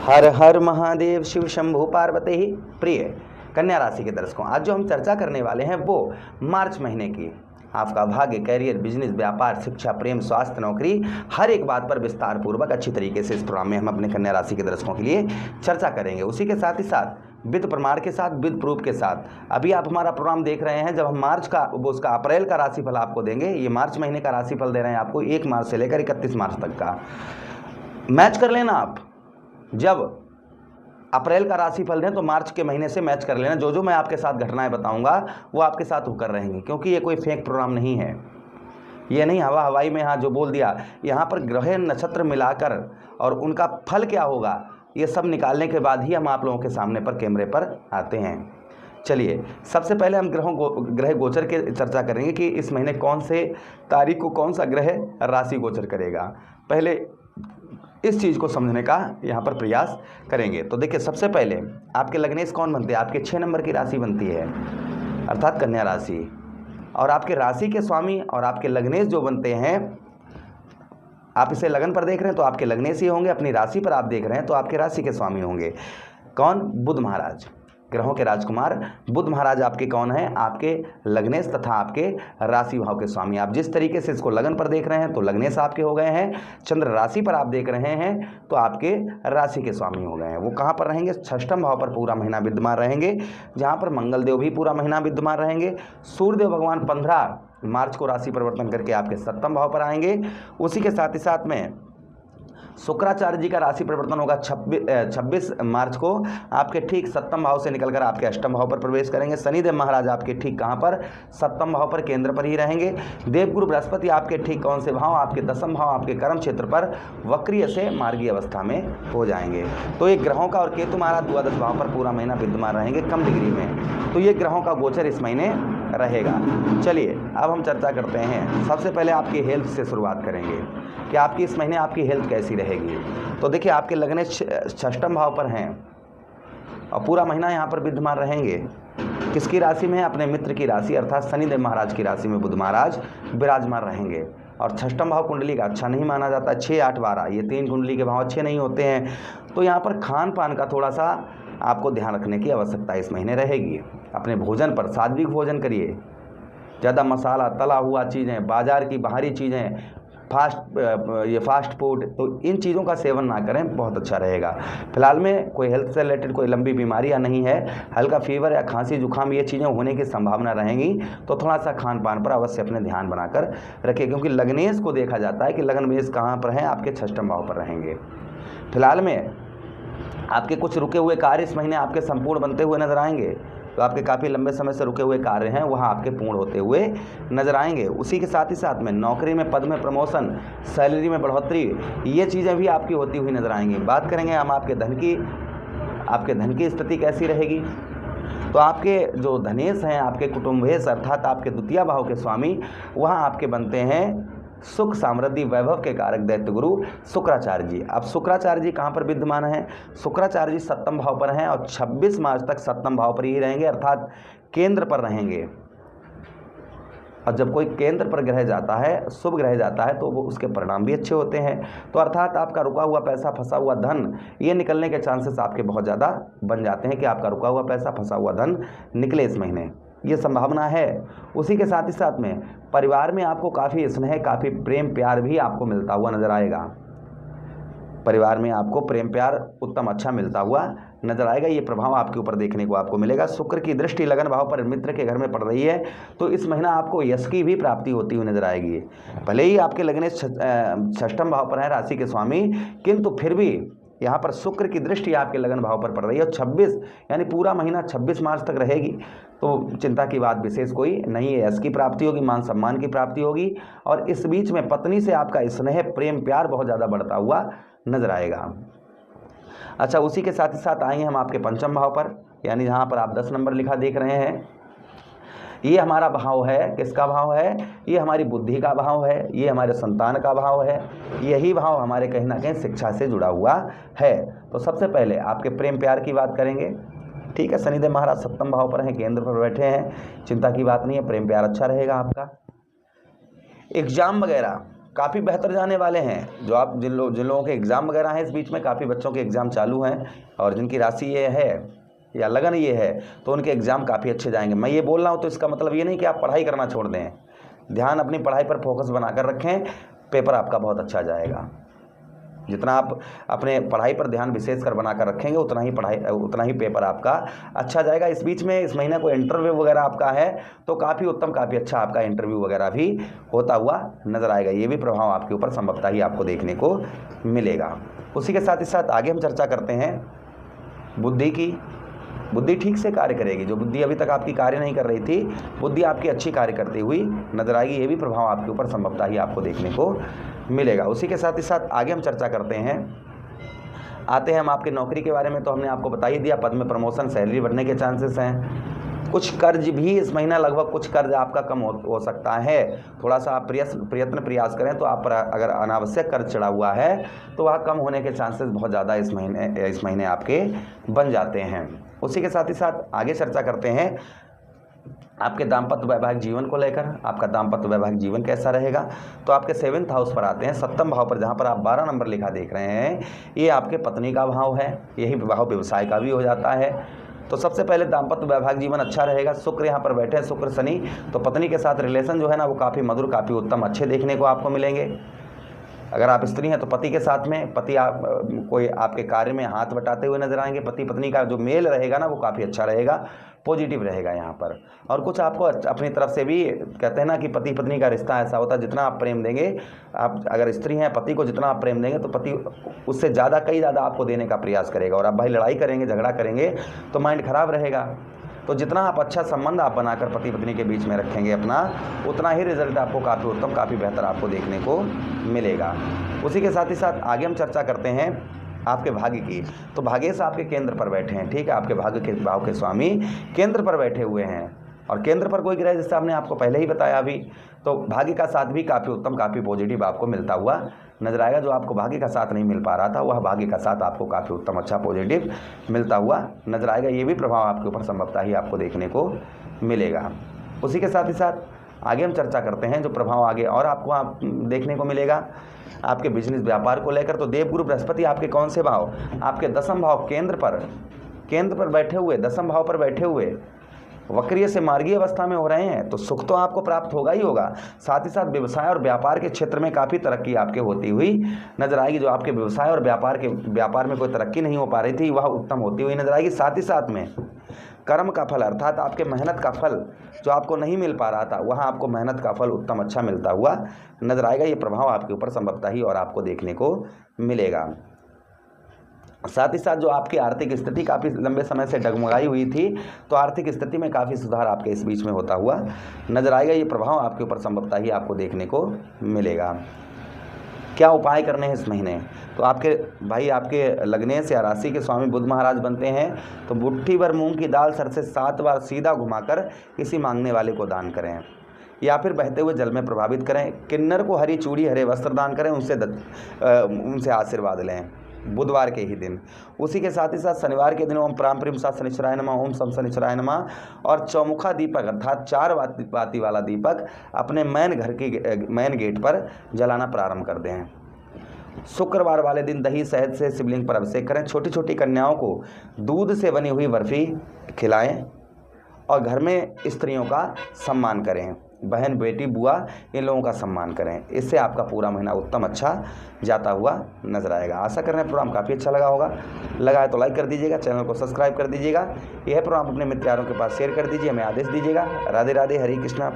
हर हर महादेव, शिव शंभु पार्वती। प्रिय कन्या राशि के दर्शकों, आज जो हम चर्चा करने वाले हैं वो मार्च महीने की आपका भाग्य, कैरियर, बिजनेस, व्यापार, शिक्षा, प्रेम, स्वास्थ्य, नौकरी, हर एक बात पर विस्तार पूर्वक अच्छी तरीके से इस प्रोग्राम में हम अपने कन्या राशि के दर्शकों के लिए चर्चा करेंगे। उसी के साथ ही साथ विद प्रमाण के साथ, विद प्रूफ के साथ अभी आप हमारा प्रोग्राम देख रहे हैं। जब हम मार्च का उसका अप्रैल का राशिफल आपको देंगे, ये मार्च महीने का राशिफल दे रहे हैं आपको 1 मार्च से लेकर 31 मार्च तक का। मैच कर लेना आप, जब अप्रैल का राशिफल दें तो मार्च के महीने से मैच कर लेना। जो जो मैं आपके साथ घटनाएं बताऊंगा वो आपके साथ होकर रहेंगी, क्योंकि ये कोई फेक प्रोग्राम नहीं है। ये नहीं हवा हवाई में हाँ जो बोल दिया। यहाँ पर ग्रह नक्षत्र मिलाकर और उनका फल क्या होगा ये सब निकालने के बाद ही हम आप लोगों के सामने पर कैमरे पर आते हैं। चलिए, सबसे पहले हम ग्रह गोचर के चर्चा करेंगे कि इस महीने कौन से तारीख को कौन सा ग्रह राशि गोचर करेगा। पहले इस चीज़ को समझने का यहाँ पर प्रयास करेंगे। तो देखिए, सबसे पहले आपके लग्नेश कौन बनते हैं? आपके 6 नंबर की राशि बनती है, अर्थात कन्या राशि। और आपके राशि के स्वामी और आपके लग्नेश जो बनते हैं, आप इसे लगन पर देख रहे हैं तो आपके लग्नेश ही होंगे, अपनी राशि पर आप देख रहे हैं तो आपके राशि के स्वामी होंगे। कौन? बुध महाराज, ग्रहों के राजकुमार बुध महाराज आपके कौन है? आपके लग्नेश तथा आपके राशि भाव के स्वामी। आप जिस तरीके से इसको लगन पर देख रहे हैं तो लग्नेश आपके हो गए हैं, चंद्र राशि पर आप देख रहे हैं तो आपके राशि के स्वामी हो गए हैं। वो कहाँ पर रहेंगे? षष्ठम भाव पर पूरा महीना विद्यमान रहेंगे, जहाँ पर मंगल देव भी पूरा महीना विद्यमान रहेंगे। सूर्यदेव भगवान 15 मार्च को राशि परिवर्तन करके आपके 7वें भाव पर आएंगे। उसी के साथ ही साथ में शुक्राचार्य जी का राशि परिवर्तन होगा 26 मार्च को, आपके ठीक 7वें भाव से निकलकर आपके 8वें भाव पर प्रवेश करेंगे। शनिदेव महाराज आपके ठीक कहाँ पर? 7वें भाव पर, केंद्र पर ही रहेंगे। देवगुरु बृहस्पति आपके ठीक कौन से भाव? आपके 10वें भाव, आपके कर्म क्षेत्र पर वक्रीय से मार्गीय अवस्था में हो जाएंगे। तो ये ग्रहों का, और केतु महाराज 12 भाव पर पूरा महीना विद्यमान रहेंगे कम डिग्री में। तो ये ग्रहों का गोचर इस महीने रहेगा। चलिए, अब हम चर्चा करते हैं। सबसे पहले आपकी हेल्थ से शुरुआत करेंगे कि आपकी इस महीने आपकी हेल्थ कैसी रहेगी। तो देखिए, आपके लग्नेश 6वें भाव पर हैं और पूरा महीना यहाँ पर विद्यमान रहेंगे। किसकी राशि में है? अपने मित्र की राशि, अर्थात शनिदेव महाराज की राशि में बुध महाराज विराजमान रहेंगे। और 6वें भाव कुंडली का अच्छा नहीं माना जाता। 6, 8, 12 ये 3 कुंडली के भाव अच्छे नहीं होते हैं। तो यहाँ पर खान पान का थोड़ा सा आपको ध्यान रखने की आवश्यकता इस महीने रहेगी। अपने भोजन पर सात्विक भोजन करिए, ज़्यादा मसाला, तला हुआ चीज़ें, बाज़ार की बाहरी चीज़ें, फास्ट फूड, तो इन चीज़ों का सेवन ना करें, बहुत अच्छा रहेगा। फिलहाल में कोई हेल्थ से रिलेटेड कोई लंबी बीमारियां नहीं है। हल्का फीवर या खांसी जुकाम ये चीज़ें होने की संभावना रहेंगी, तो थोड़ा सा खान पान पर अवश्य अपने ध्यान बनाकर रखिए, क्योंकि लग्नेश को देखा जाता है कि लग्न मेष कहाँ पर हैं? आपके 6वें भाव पर रहेंगे। फिलहाल में आपके कुछ रुके हुए कार्य इस महीने आपके संपूर्ण बनते हुए नजर आएंगे। तो आपके काफ़ी लंबे समय से रुके हुए कार्य हैं वहाँ आपके पूर्ण होते हुए नजर आएंगे। उसी के साथ ही साथ में नौकरी में पद में प्रमोशन, सैलरी में बढ़ोतरी, ये चीज़ें भी आपकी होती हुई नजर आएंगी। बात करेंगे हम आपके धन की स्थिति कैसी रहेगी। तो आपके जो धनेश हैं, आपके कुटुंबेश अर्थात आपके द्वितीय भाव के स्वामी, वहाँ आपके बनते हैं सुख, समृद्धि, वैभव के कारक दैत्य गुरु शुक्राचार्य जी। अब शुक्राचार्य जी कहाँ पर विद्यमान हैं? शुक्राचार्य जी 7वें भाव पर हैं और 26 मार्च तक 7वें भाव पर ही रहेंगे, अर्थात केंद्र पर रहेंगे। और जब कोई केंद्र पर ग्रह जाता है, शुभ ग्रह जाता है, तो वो उसके परिणाम भी अच्छे होते हैं। तो अर्थात आपका रुका हुआ पैसा, फंसा हुआ धन, ये निकलने के चांसेस आपके बहुत ज़्यादा बन जाते हैं कि आपका रुका हुआ पैसा, फंसा हुआ धन निकले इस महीने, ये संभावना है। उसी के साथ ही साथ में परिवार में आपको काफ़ी स्नेह, काफ़ी प्रेम प्यार भी आपको मिलता हुआ नजर आएगा। परिवार में आपको प्रेम प्यार उत्तम अच्छा मिलता हुआ नजर आएगा। ये प्रभाव आपके ऊपर देखने को आपको मिलेगा। शुक्र की दृष्टि लगन भाव पर मित्र के घर में पड़ रही है, तो इस महीना आपको यश की भी प्राप्ति होती हुई नजर आएगी। भले ही आपके लग्नेश 6वें भाव पर है राशि के स्वामी, किंतु फिर भी यहाँ पर शुक्र की दृष्टि आपके लगन भाव पर पड़ रही है और 26 यानी पूरा महीना 26 मार्च तक रहेगी। तो चिंता की बात विशेष कोई नहीं है। यश की प्राप्ति होगी, मान सम्मान की प्राप्ति होगी, और इस बीच में पत्नी से आपका स्नेह प्रेम प्यार बहुत ज़्यादा बढ़ता हुआ नजर आएगा। अच्छा, उसी के साथ ही साथ आएंगे हम आपके 5वें भाव पर, यानी जहाँ पर आप 10 नंबर लिखा देख रहे हैं। ये हमारा भाव है, किसका भाव है? ये हमारी बुद्धि का भाव है, ये हमारे संतान का भाव है, यही भाव हमारे कहीं ना कहीं शिक्षा से जुड़ा हुआ है। तो सबसे पहले आपके प्रेम प्यार की बात करेंगे। ठीक है, शनिदेव महाराज 7वें भाव पर हैं, केंद्र पर बैठे हैं, चिंता की बात नहीं है, प्रेम प्यार अच्छा रहेगा आपका। एग्जाम वगैरह काफ़ी बेहतर जाने वाले हैं। जो आप जिन लोगों के एग्ज़ाम वगैरह हैं, इस बीच में काफ़ी बच्चों के एग्ज़ाम चालू हैं और जिनकी राशि ये है या लगन ये है तो उनके एग्ज़ाम काफ़ी अच्छे जाएंगे। मैं ये बोल रहा हूँ तो इसका मतलब ये नहीं कि आप पढ़ाई करना छोड़ दें, ध्यान अपनी पढ़ाई पर फोकस बनाकर रखें, पेपर आपका बहुत अच्छा जाएगा। जितना आप अपने पढ़ाई पर ध्यान विशेष कर बनाकर रखेंगे उतना ही पेपर आपका अच्छा जाएगा। इस बीच में इस महीने को इंटरव्यू वगैरह आपका है तो काफ़ी उत्तम, काफ़ी अच्छा आपका इंटरव्यू वगैरह भी होता हुआ नज़र आएगा। ये भी प्रभाव आपके ऊपर संभवतः ही आपको देखने को मिलेगा। उसी के साथ ही साथ आगे हम चर्चा करते हैं बुद्धि की। बुद्धि ठीक से कार्य करेगी। जो बुद्धि अभी तक आपकी कार्य नहीं कर रही थी, बुद्धि आपकी अच्छी कार्य करती हुई नजर आएगी। ये भी प्रभाव आपके ऊपर संभवतः ही आपको देखने को मिलेगा। उसी के साथ ही साथ आगे हम चर्चा करते हैं, आते हैं हम आपके नौकरी के बारे में। तो हमने आपको बता ही दिया, पद में प्रमोशन, सैलरी बढ़ने के चांसेस हैं। कुछ कर्ज भी इस महीना लगभग कुछ कर्ज आपका कम हो सकता है। थोड़ा सा आप प्रयास करें तो आप पर अगर अनावश्यक कर्ज चढ़ा हुआ है तो वह कम होने के चांसेस बहुत ज़्यादा इस महीने आपके बन जाते हैं। उसी के साथ ही साथ आगे चर्चा करते हैं आपके दाम्पत्य वैवाहिक जीवन को लेकर। आपका दाम्पत्य वैवाहिक जीवन कैसा रहेगा? तो आपके 7th हाउस पर आते हैं, 7वें भाव पर, जहाँ पर आप 12 नंबर लिखा देख रहे हैं, ये आपके पत्नी का भाव है। यही भाव व्यवसाय का भी हो जाता है। तो सबसे पहले दाम्पत्य वैवाहिक जीवन अच्छा रहेगा। शुक्र यहाँ पर बैठे हैं, शुक्र शनि, तो पत्नी के साथ रिलेशन जो है ना वो काफ़ी मधुर, काफ़ी उत्तम, अच्छे देखने को आपको मिलेंगे। अगर आप स्त्री हैं तो पति के साथ में कोई आपके कार्य में हाथ बटाते हुए नजर आएंगे। पति पत्नी का जो मेल रहेगा ना वो काफ़ी अच्छा रहेगा, पॉजिटिव रहेगा यहाँ पर। और कुछ आपको अपनी तरफ से भी, कहते हैं ना कि पति पत्नी का रिश्ता ऐसा होता है, जितना आप प्रेम देंगे, आप अगर स्त्री हैं, पति को जितना आप प्रेम देंगे तो पति उससे ज़्यादा, कई ज़्यादा आपको देने का प्रयास करेगा। और आप भाई लड़ाई करेंगे, झगड़ा करेंगे तो माइंड खराब रहेगा। तो जितना आप अच्छा संबंध आप बनाकर पति पत्नी के बीच में रखेंगे अपना, उतना ही रिजल्ट आपको काफ़ी उत्तम, काफ़ी बेहतर आपको देखने को मिलेगा। उसी के साथ ही साथ आगे हम चर्चा करते हैं आपके भाग्य की। तो भाग्येश आपके केंद्र पर बैठे हैं, ठीक है। आपके भाग्य के भाव के स्वामी केंद्र पर बैठे हुए हैं और केंद्र पर कोई ग्रह, जैसे हमने आपको पहले ही बताया अभी, तो भाग्य का साथ भी काफ़ी उत्तम, काफ़ी पॉजिटिव आपको मिलता हुआ नजर आएगा। जो आपको भाग्य का साथ नहीं मिल पा रहा था, वह भाग्य का साथ आपको काफ़ी उत्तम, अच्छा, पॉजिटिव मिलता हुआ नजर आएगा। ये भी प्रभाव आपके ऊपर संभवतः ही आपको देखने को मिलेगा। उसी के साथ ही साथ आगे हम चर्चा करते हैं जो प्रभाव आगे और आपको देखने को मिलेगा आपके बिजनेस व्यापार को लेकर। तो देवगुरु बृहस्पति आपके कौन से भाव? आपके 10वें भाव केंद्र पर बैठे हुए, 10वें भाव पर बैठे हुए वक्रीय से मार्गीय अवस्था में हो रहे हैं। तो सुख तो आपको प्राप्त होगा ही होगा, साथ ही साथ व्यवसाय और व्यापार के क्षेत्र में काफ़ी तरक्की आपके होती हुई नजर आएगी। जो आपके व्यवसाय और व्यापार में कोई तरक्की नहीं हो पा रही थी, वह उत्तम होती हुई नजर आएगी। साथ ही साथ में कर्म का फल, अर्थात आपके मेहनत का फल जो आपको नहीं मिल पा रहा था, वह आपको मेहनत का फल उत्तम, अच्छा मिलता हुआ नजर आएगा। ये प्रभाव आपके ऊपर संभवतः ही और आपको देखने को मिलेगा। साथ ही साथ जो आपकी आर्थिक स्थिति काफ़ी लंबे समय से डगमगाई हुई थी, तो आर्थिक स्थिति में काफ़ी सुधार आपके इस बीच में होता हुआ नजर आएगा। ये प्रभाव आपके ऊपर संभवतः ही आपको देखने को मिलेगा। क्या उपाय करने हैं इस महीने? तो आपके लग्नेश या राशि के स्वामी बुध महाराज बनते हैं। तो मुट्ठी भर मूंग की दाल सर से 7 बार सीधा घुमाकर किसी मांगने वाले को दान करें, या फिर बहते हुए जल में प्रभावित करें। किन्नर को हरी चूड़ी, हरे वस्त्र दान करें, उनसे आशीर्वाद लें बुधवार के ही दिन। उसी के साथ ही साथ शनिवार के दिन ओम प्राम प्रीम सात शनिश्चराय नमः, ओम सम शनिश्चराय नमः और चौमुखा दीपक अर्थात 4 बाती वाला दीपक अपने मैन गेट पर जलाना प्रारंभ कर दें। शुक्रवार वाले दिन दही शहद से शिवलिंग पर अभिषेक करें। छोटी छोटी कन्याओं को दूध से बनी हुई बर्फी खिलाएं और घर में स्त्रियों का सम्मान करें। बहन, बेटी, बुआ, इन लोगों का सम्मान करें। इससे आपका पूरा महीना उत्तम, अच्छा जाता हुआ नजर आएगा। आशा कर रहे हैं प्रोग्राम काफ़ी अच्छा लगा होगा। लगा है तो लाइक कर दीजिएगा, चैनल को सब्सक्राइब कर दीजिएगा। यह प्रोग्राम अपने मित्र यारों के पास शेयर कर दीजिए, हमें आदेश दीजिएगा। राधे राधे, हरे कृष्णा।